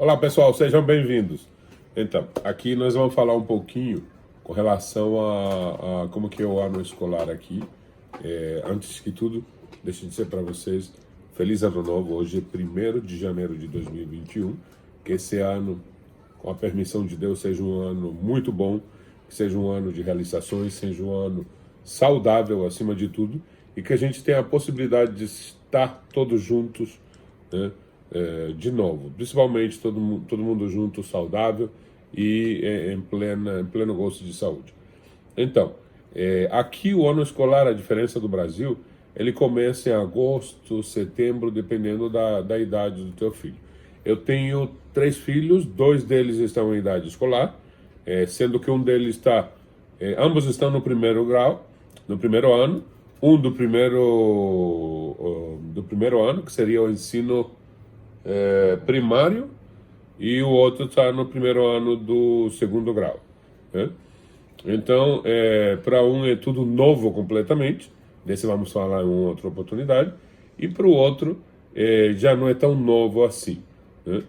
Olá pessoal, sejam bem-vindos. Então, aqui nós vamos falar um pouquinho com relação a como que é o ano escolar aqui. Antes que tudo, deixa eu dizer para vocês, feliz ano novo. Hoje é 1º de janeiro de 2021, que esse ano, com a permissão de Deus, seja um ano muito bom, que seja um ano de realizações, seja um ano saudável acima de tudo, e que a gente tenha a possibilidade de estar todos juntos, né? De novo, principalmente todo mundo junto, saudável e em pleno gosto de saúde. Então, aqui o ano escolar, a diferença do Brasil, ele começa em agosto, setembro, dependendo da idade do teu filho. Eu tenho 3 filhos, 2 deles estão em idade escolar, sendo que um deles ambos estão no primeiro grau, no primeiro ano, um do primeiro ano, que seria o ensino primário, e o outro está no primeiro ano do segundo grau, né? Então, para um é tudo novo completamente, desse vamos falar em uma outra oportunidade, e para o outro já não é tão novo assim, né?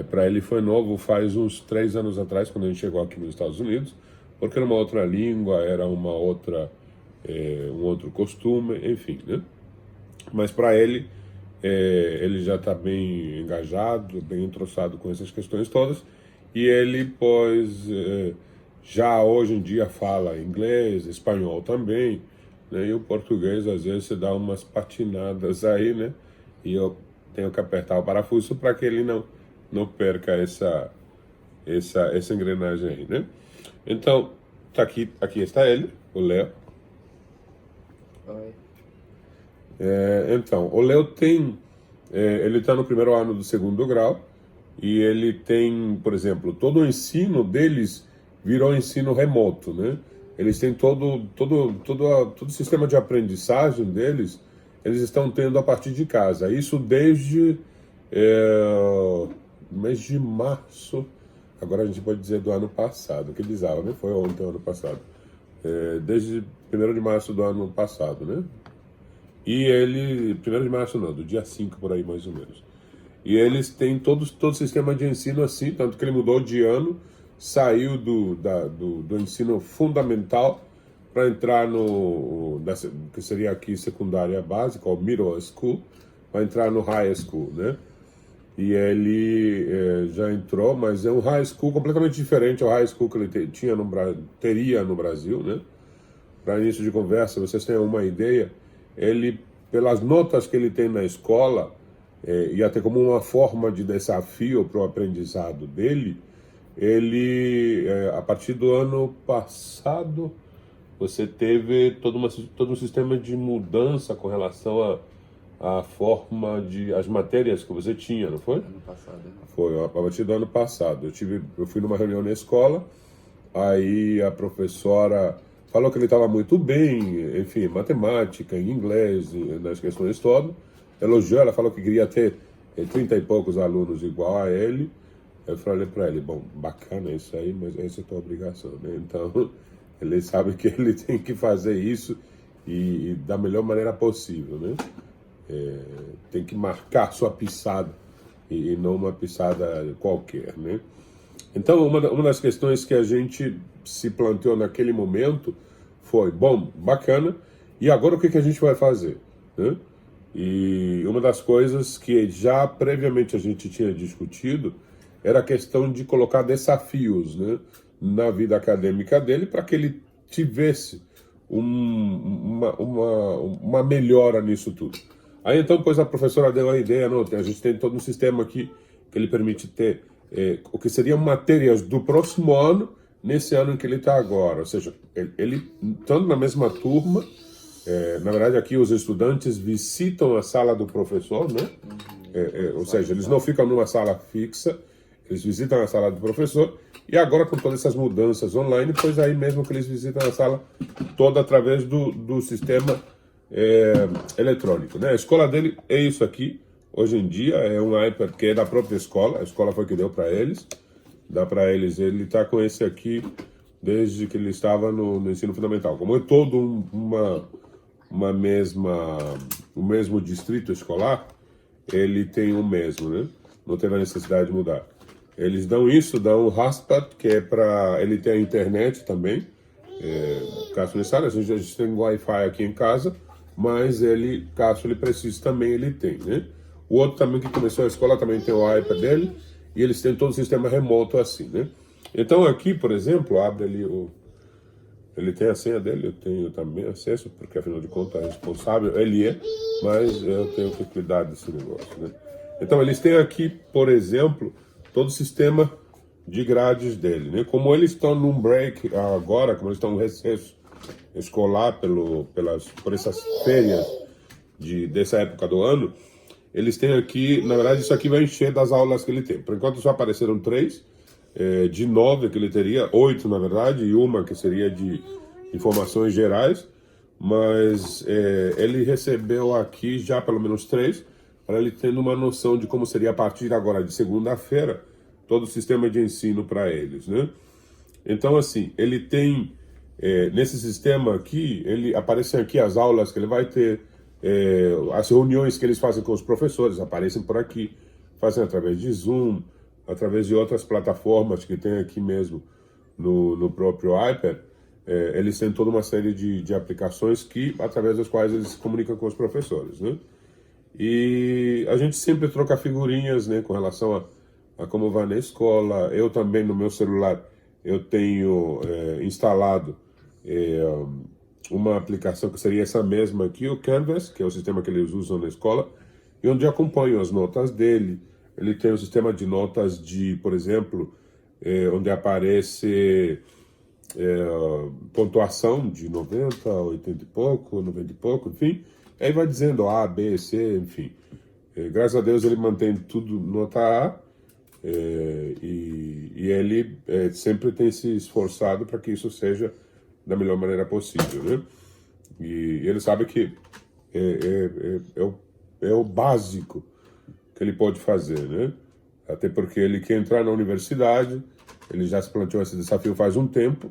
Para ele foi novo faz uns 3 anos atrás, quando a gente chegou aqui nos Estados Unidos, porque era uma outra língua, era um outro costume, enfim, né? Mas para ele, ele já está bem engajado, bem entroçado com essas questões todas, e ele, pois, já hoje em dia fala inglês, espanhol também, né? E o português, às vezes, se dá umas patinadas aí, né? E eu tenho que apertar o parafuso para que ele não perca essa engrenagem aí, né? Então, aqui está ele, o Léo. Oi. Então, o Léo ele está no primeiro ano do segundo grau, e ele tem, por exemplo, todo o ensino deles virou ensino remoto, né? Eles têm todo o sistema de aprendizagem deles, eles estão tendo a partir de casa. Isso desde mês de março, agora a gente pode dizer do ano passado, que bizarro, né? Foi ontem, ano passado. Desde 1º de março do ano passado, né? E ele, 1º de março não, do dia 5 por aí mais ou menos. E eles têm todo o sistema de ensino assim, tanto que ele mudou de ano, saiu do ensino fundamental para entrar que seria aqui secundária básica, ou middle school, para entrar no high school, né? E ele já entrou, mas é um high school completamente diferente ao high school que ele teria no Brasil, né? Para início de conversa, vocês têm uma ideia, ele, pelas notas que ele tem na escola, e até como uma forma de desafio para o aprendizado dele, ele, a partir do ano passado, você teve todo um sistema de mudança com relação à forma as matérias que você tinha, não foi? Ano passado, né? Foi, a partir do ano passado. Eu fui numa reunião na escola, aí a professora falou que ele estava muito bem, enfim, matemática, em inglês, nas questões todas. Elogiou, ela falou que queria ter 30 e poucos alunos igual a ele. Eu falei para ele, bom, bacana isso aí, mas essa é a tua obrigação, né? Então, ele sabe que ele tem que fazer isso e da melhor maneira possível, né? Tem que marcar sua pisada e não uma pisada qualquer, né? Então, uma das questões que a gente se planteou naquele momento foi, bom, bacana, e agora o que a gente vai fazer, né? E uma das coisas que já previamente a gente tinha discutido era a questão de colocar desafios, né, na vida acadêmica dele para que ele tivesse uma melhora nisso tudo. Aí então, pois a professora deu a ideia, não, a gente tem todo um sistema aqui que ele permite ter o que seriam matérias do próximo ano, nesse ano em que ele está agora. Ou seja, ele estando na mesma turma, na verdade aqui os estudantes visitam a sala do professor, né? Ou seja, eles não ficam numa sala fixa, eles visitam a sala do professor, e agora com todas essas mudanças online, pois aí mesmo que eles visitam a sala toda através do sistema eletrônico, né? A escola dele é isso aqui, hoje em dia, é um iPad que é da própria escola, a escola foi que deu para eles, dá para eles, ele está com esse aqui desde que ele estava no ensino fundamental. Como é todo o mesmo distrito escolar, ele tem o mesmo, né? Não teve a necessidade de mudar. Eles dão isso, dão o hotspot, que é para ele ter a internet também, caso necessário. A gente tem Wi-Fi aqui em casa, mas ele, caso ele precise também, ele tem, né? O outro também que começou a escola também tem o iPad dele, e eles têm todo o sistema remoto assim, né? Então aqui, por exemplo, abre ali ele tem a senha dele, eu tenho também acesso, porque afinal de contas é responsável, ele é, mas eu tenho que cuidar desse negócio, né? Então eles têm aqui, por exemplo, todo o sistema de grades dele, né? Como eles estão num break agora, como eles estão no recesso escolar por essas férias dessa época do ano, eles têm aqui, na verdade isso aqui vai encher das aulas que ele tem. Por enquanto só apareceram 3, de 9 que ele teria, 8 na verdade, e uma que seria de informações gerais, mas ele recebeu aqui já pelo menos 3, para ele tendo uma noção de como seria a partir agora de segunda-feira, todo o sistema de ensino para eles, né? Então assim, ele tem, nesse sistema aqui, aparecem aqui as aulas que ele vai ter, as reuniões que eles fazem com os professores, aparecem por aqui, fazem através de Zoom, através de outras plataformas que tem aqui mesmo no próprio iPad, eles têm toda uma série de aplicações através das quais eles se comunicam com os professores, né? E a gente sempre troca figurinhas, né, com relação a como vai na escola. Eu também, no meu celular, eu tenho instalado uma aplicação que seria essa mesma aqui, o Canvas, que é o sistema que eles usam na escola, e onde acompanho as notas dele. Ele tem um sistema de notas por exemplo, onde aparece pontuação de 90, 80 e pouco, 90 e pouco, enfim. Aí vai dizendo A, B, C, enfim. Graças a Deus ele mantém tudo nota A, e ele sempre tem se esforçado para que isso seja da melhor maneira possível, né? E ele sabe que é o básico que ele pode fazer, né? Até porque ele quer entrar na universidade, ele já se planteou esse desafio faz um tempo,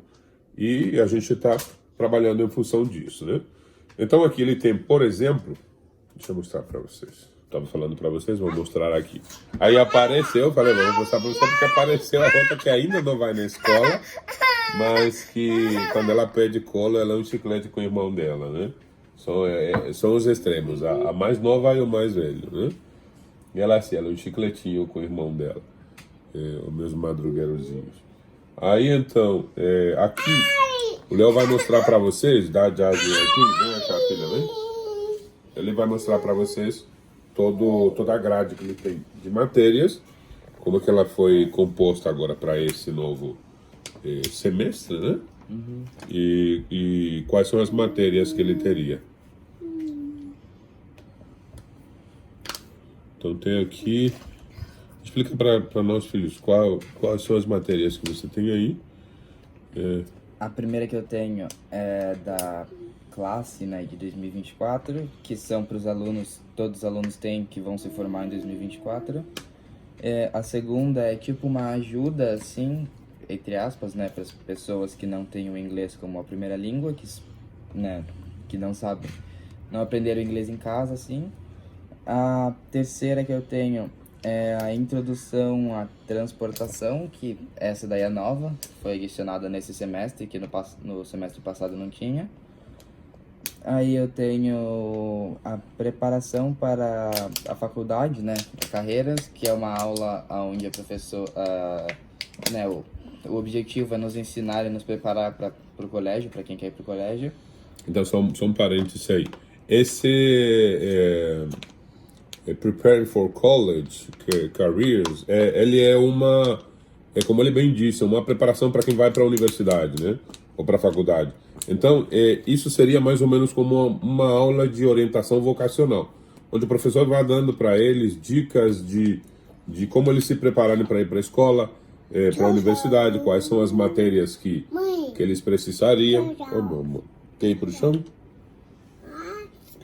e a gente está trabalhando em função disso, né? Então aqui ele tem, por exemplo, deixa eu mostrar para vocês. Estava falando para vocês, vou mostrar aqui. Aí apareceu, falei, vou mostrar para você porque apareceu a outra que ainda não vai na escola, mas que quando ela pede cola, ela é um chiclete com o irmão dela, né? São os extremos, a mais nova e o mais velho, né? E ela assim, ela é um chicletinho com o irmão dela, os meus madrugueirozinhos. Aí então, aqui, o Léo vai mostrar para vocês, dá aqui, vem cá, filha, vem. Ele vai mostrar para vocês toda a grade que ele tem de matérias, como que ela foi composta agora para esse novo semestre, né? Uhum. E quais são as matérias que ele teria. Então tem aqui, explica para nós, filhos, quais são as matérias que você tem aí. A primeira que eu tenho é da classe, né, de 2024, que são para os alunos, todos os alunos têm que vão se formar em 2024. A segunda é tipo uma ajuda, assim, entre aspas, né, para as pessoas que não têm o inglês como a primeira língua, que não sabem, não aprenderam inglês em casa, assim. A terceira que eu tenho é a introdução à transportação, que essa daí é nova, foi adicionada nesse semestre, que no semestre passado não tinha. Aí eu tenho a preparação para a faculdade, né, carreiras, que é uma aula onde a professora, né, o objetivo é nos ensinar e nos preparar para o colégio, para quem quer ir para o colégio. Então, só um parênteses aí. Esse Preparing for College, Careers, ele como ele bem disse, uma preparação para quem vai para a universidade, né? Ou para a faculdade. Então, isso seria mais ou menos como uma aula de orientação vocacional, onde o professor vai dando para eles dicas de como eles se prepararem para ir para a escola, para a universidade, quais são as matérias que eles precisariam. Oh, não, quer ir para o chão?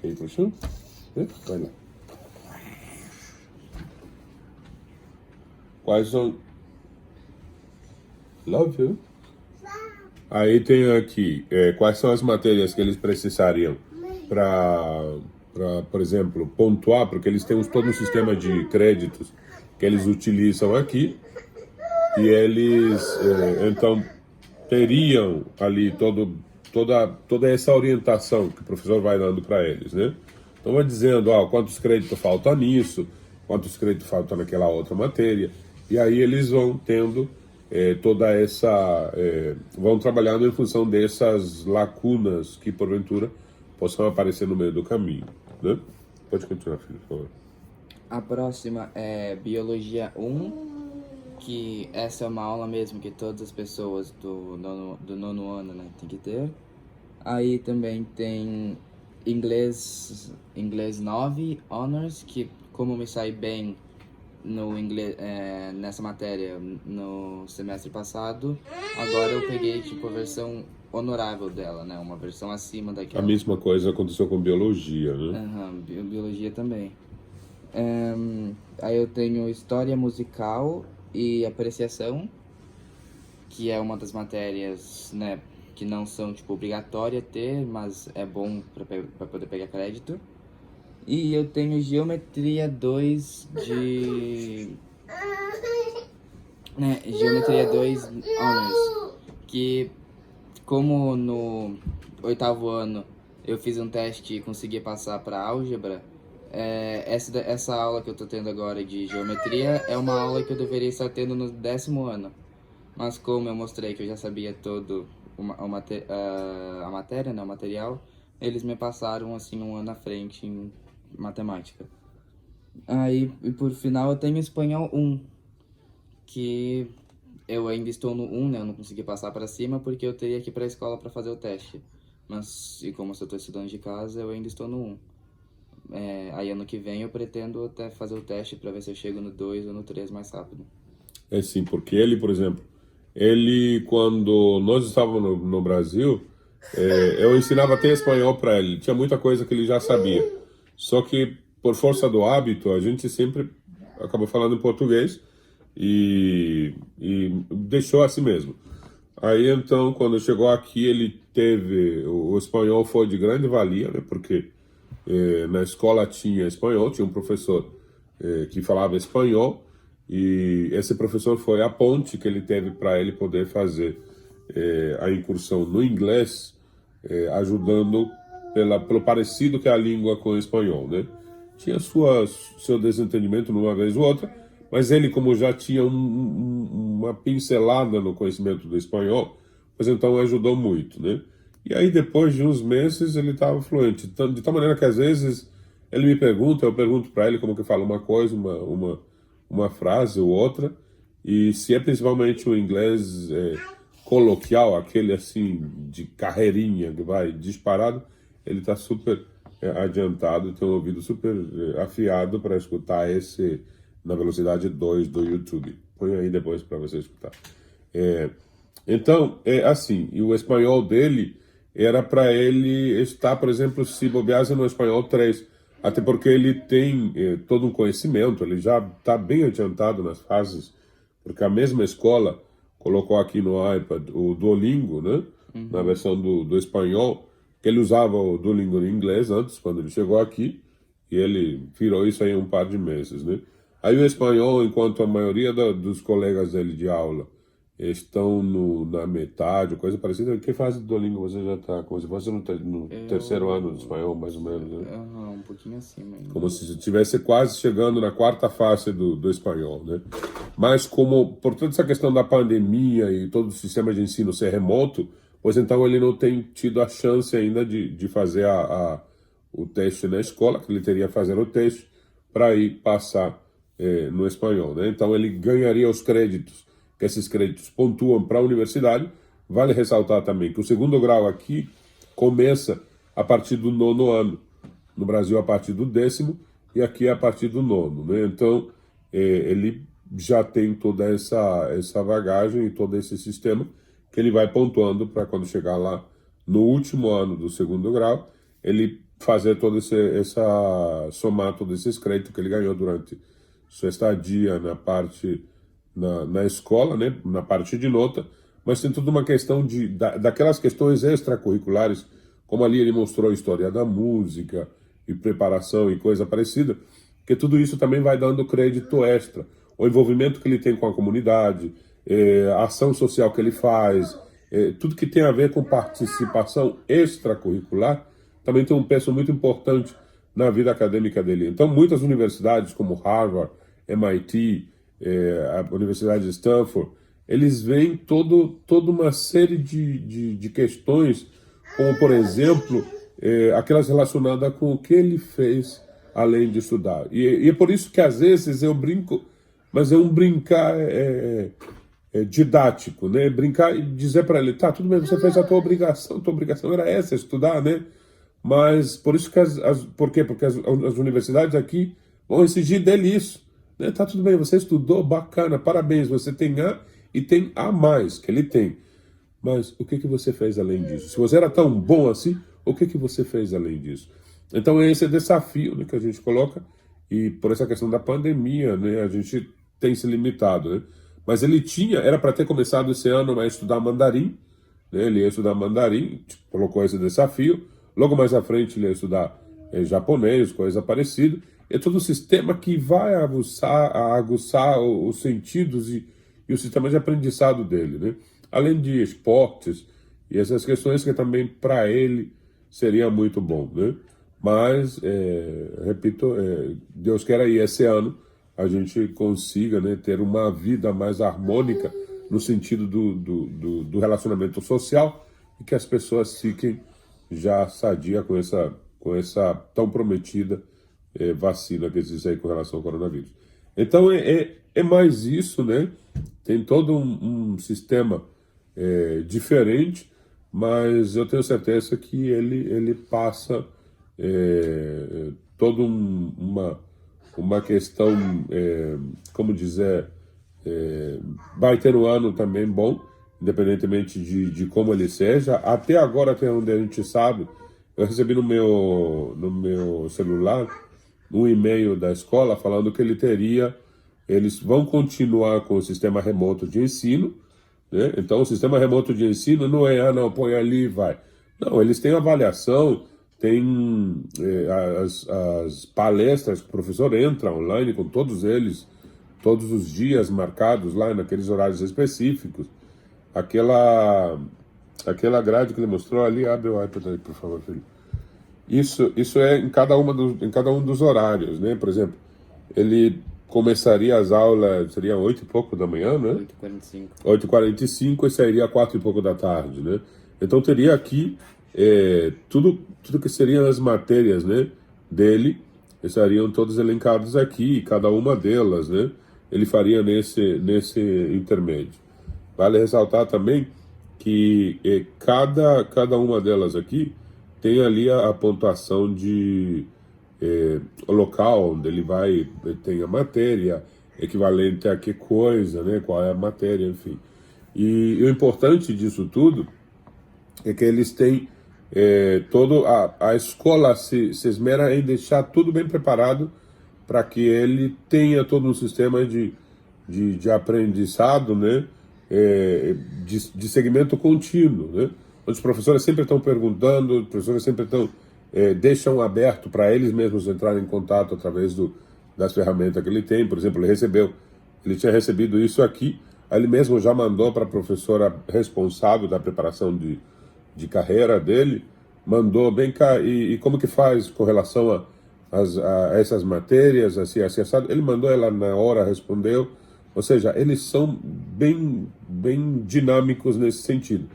Quer ir para o chão? Vai lá. Quais são... Love you. Aí tem aqui, quais são as matérias que eles precisariam para, por exemplo, pontuar, porque eles têm todo um sistema de créditos que eles utilizam aqui. e eles então teriam ali toda essa orientação que o professor vai dando para eles, né? Então vai dizendo, quantos créditos faltam nisso, quantos créditos faltam naquela outra matéria, e aí eles vão tendo toda essa, vão trabalhando em função dessas lacunas que porventura possam aparecer no meio do caminho, né? Pode continuar, filho, por favor. A próxima é Biologia 1, que essa é uma aula mesmo que todas as pessoas do nono ano, né, tem que ter. Aí também tem inglês 9, Honors, que como me saí bem no inglês, nessa matéria no semestre passado, agora eu peguei tipo a versão honorável dela, né, uma versão acima A daquela. mesma coisa aconteceu com biologia, né? Biologia também. Aí eu tenho História Musical e Apreciação, que é uma das matérias, né, que não são tipo obrigatória ter, mas é bom para poder pegar crédito. E eu tenho Geometria 2 de Geometria 2 Honors, que como no 8º ano eu fiz um teste e consegui passar para álgebra, essa aula que eu tô tendo agora de geometria é uma aula que eu deveria estar tendo no 10º ano. Mas como eu mostrei que eu já sabia todo a matéria, né, o material, eles me passaram assim um ano à frente em matemática. Aí, e por final, eu tenho Espanhol 1, que eu ainda estou no 1, né, eu não consegui passar para cima porque eu teria que ir para a escola para fazer o teste. Mas, e como eu estou estudando de casa, eu ainda estou no 1. Aí ano que vem eu pretendo até fazer o teste para ver se eu chego no 2 ou no 3 mais rápido. É sim, porque ele, por exemplo, quando nós estávamos no Brasil, eu ensinava até espanhol para ele. Tinha muita coisa que ele já sabia. Só que, por força do hábito, a gente sempre acabou falando em português e deixou assim mesmo. Aí, então, quando chegou aqui, ele teve... O espanhol foi de grande valia, né? Porque na escola tinha espanhol, tinha um professor que falava espanhol, e esse professor foi a ponte que ele teve para ele poder fazer a incursão no inglês, ajudando pelo parecido que é a língua com o espanhol, né? Tinha seu desentendimento numa vez ou outra, mas ele, como já tinha uma pincelada no conhecimento do espanhol, pois então ajudou muito, né? E aí depois de uns meses ele estava fluente, de tal maneira que às vezes ele me pergunta, eu pergunto para ele como que fala uma coisa, uma frase ou outra, e se é principalmente o inglês coloquial, aquele assim de carreirinha que vai disparado, ele está super adiantado, tem um ouvido super afiado para escutar esse na velocidade 2 do YouTube. Põe aí depois para você escutar. Então, assim, e o espanhol dele era para ele estar, por exemplo, se bobeasse no espanhol 3, até porque ele tem todo um conhecimento, ele já está bem adiantado nas fases, porque a mesma escola colocou aqui no iPad o Duolingo, né? Na versão do espanhol, que ele usava o Duolingo em inglês antes, quando ele chegou aqui, e ele virou isso aí em um par de meses, né? Aí o espanhol, enquanto a maioria dos colegas dele de aula estão na metade, coisa parecida. Que fase do Duolingo você já está? Como se fosse no terceiro ano de espanhol, mais ou menos, né? Um pouquinho acima ainda. Como se estivesse quase chegando na quarta fase do espanhol, né? Mas como, por toda essa questão da pandemia e todo o sistema de ensino ser remoto, pois então ele não tem tido a chance ainda de fazer o teste na escola, que ele teria que fazer o teste para ir passar no espanhol, né? Então ele ganharia os créditos, que esses créditos pontuam para a universidade. Vale ressaltar também que o segundo grau aqui começa a partir do 9º ano. No Brasil, a partir do 10º, e aqui a partir do 9º, né? Então, ele já tem toda essa bagagem e todo esse sistema que ele vai pontuando para quando chegar lá no último ano do segundo grau, ele fazer somar todos esses créditos que ele ganhou durante sua estadia na escola, né? Na parte de nota, mas tem toda uma questão daquelas questões extracurriculares, como ali ele mostrou a história da música e preparação e coisa parecida, que tudo isso também vai dando crédito extra. O envolvimento que ele tem com a comunidade, a ação social que ele faz, tudo que tem a ver com participação extracurricular, também tem um peso muito importante na vida acadêmica dele. Então, muitas universidades como Harvard, MIT, a Universidade de Stanford, eles veem toda uma série de questões, como, por exemplo, aquelas relacionadas com o que ele fez além de estudar. E é por isso que, às vezes, eu brinco, mas é um brincar didático, né? Brincar e dizer para ele, tá, tudo bem, você fez a tua obrigação era essa, estudar, né? Mas por isso que por quê? Porque as universidades aqui vão exigir dele isso, né? Tá tudo bem, você estudou, bacana, parabéns, você tem A e tem A mais, que ele tem. Mas o que você fez além disso? Se você era tão bom assim, o que você fez além disso? Então esse é o desafio, né, que a gente coloca, e por essa questão da pandemia, né, a gente tem se limitado, né? Mas ele era para ter começado esse ano a estudar mandarim, né? Ele ia estudar mandarim, colocou esse desafio. Logo mais à frente ele ia estudar japonês, coisa parecida. É todo um sistema que vai aguçar os sentidos e o sistema de aprendizado dele, né? Além de esportes e essas questões que também para ele seria muito bom, né? Mas, repito, Deus queira aí esse ano a gente consiga, né, ter uma vida mais harmônica no sentido do relacionamento social e que as pessoas fiquem já sadia com essa tão prometida vacina que existe aí com relação ao coronavírus. Então é mais isso, né? Tem todo um sistema diferente, mas eu tenho certeza que ele passa toda uma questão, como dizer, vai ter um ano também bom, independentemente de como ele seja. Até agora, até onde a gente sabe, eu recebi no meu celular um e-mail da escola falando que eles vão continuar com o sistema remoto de ensino, né? Então o sistema remoto de ensino não é, não, põe ali e vai. Não, eles têm avaliação, tem as palestras que o professor entra online com todos eles, todos os dias marcados lá naqueles horários específicos. Aquela grade que ele mostrou ali, abre o iPad aí, por favor, filho. Isso é em cada um dos horários, né? Por exemplo, ele começaria as aulas, seria 8 e pouco da manhã, né? 8h45. 8h45 e sairia 4 e pouco da tarde, né? Então teria aqui tudo que seriam as matérias, né, dele, estariam todos elencados aqui, e cada uma delas, né, ele faria nesse intermédio. Vale ressaltar também que cada uma delas aqui tem ali a pontuação de o local onde ele tem a matéria, equivalente a que coisa, né, qual é a matéria, enfim. E o importante disso tudo é que eles têm a escola se esmera em deixar tudo bem preparado para que ele tenha todo um sistema de aprendizado, né, de segmento contínuo, né? Os professores sempre estão perguntando, os professores sempre deixam aberto para eles mesmos entrarem em contato através das ferramentas que ele tem. Por exemplo, ele tinha recebido isso aqui, aí ele mesmo já mandou para a professora responsável da preparação de carreira dele, mandou, bem cá, e como que faz com relação a essas matérias, assim, assado? Ele mandou, ela na hora respondeu. Ou seja, eles são bem dinâmicos nesse sentido.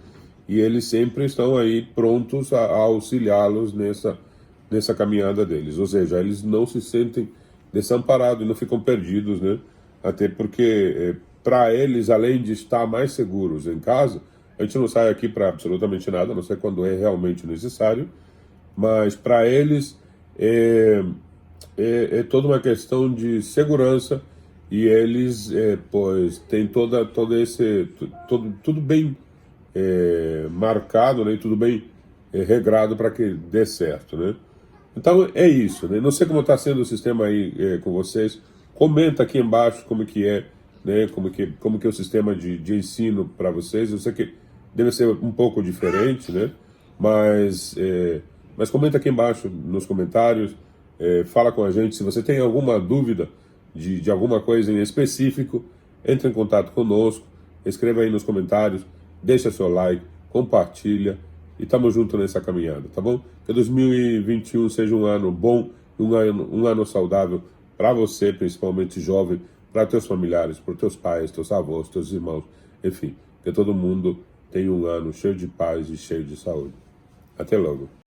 E eles sempre estão aí prontos a auxiliá-los nessa caminhada deles. Ou seja, eles não se sentem desamparados e não ficam perdidos, né? Até porque, para eles, além de estar mais seguros em casa, a gente não sai aqui para absolutamente nada, a não ser quando é realmente necessário, mas para eles é toda uma questão de segurança, e eles pois têm tudo bem marcado, né, e tudo bem regrado para que dê certo, né? Então é isso, né? Não sei como está sendo o sistema aí com vocês. Comenta aqui embaixo como que é, né? Como que é o sistema de ensino para vocês. Eu sei que deve ser um pouco diferente, né? Mas comenta aqui embaixo nos comentários, fala com a gente. Se você tem alguma dúvida de alguma coisa em específico, entre em contato conosco escreva aí nos comentários, deixa seu like, compartilha e tamo junto nessa caminhada, tá bom? Que 2021 seja um ano bom, um ano saudável para você, principalmente jovem, para teus familiares, para teus pais, teus avós, teus irmãos, enfim, que todo mundo tenha um ano cheio de paz e cheio de saúde. Até logo.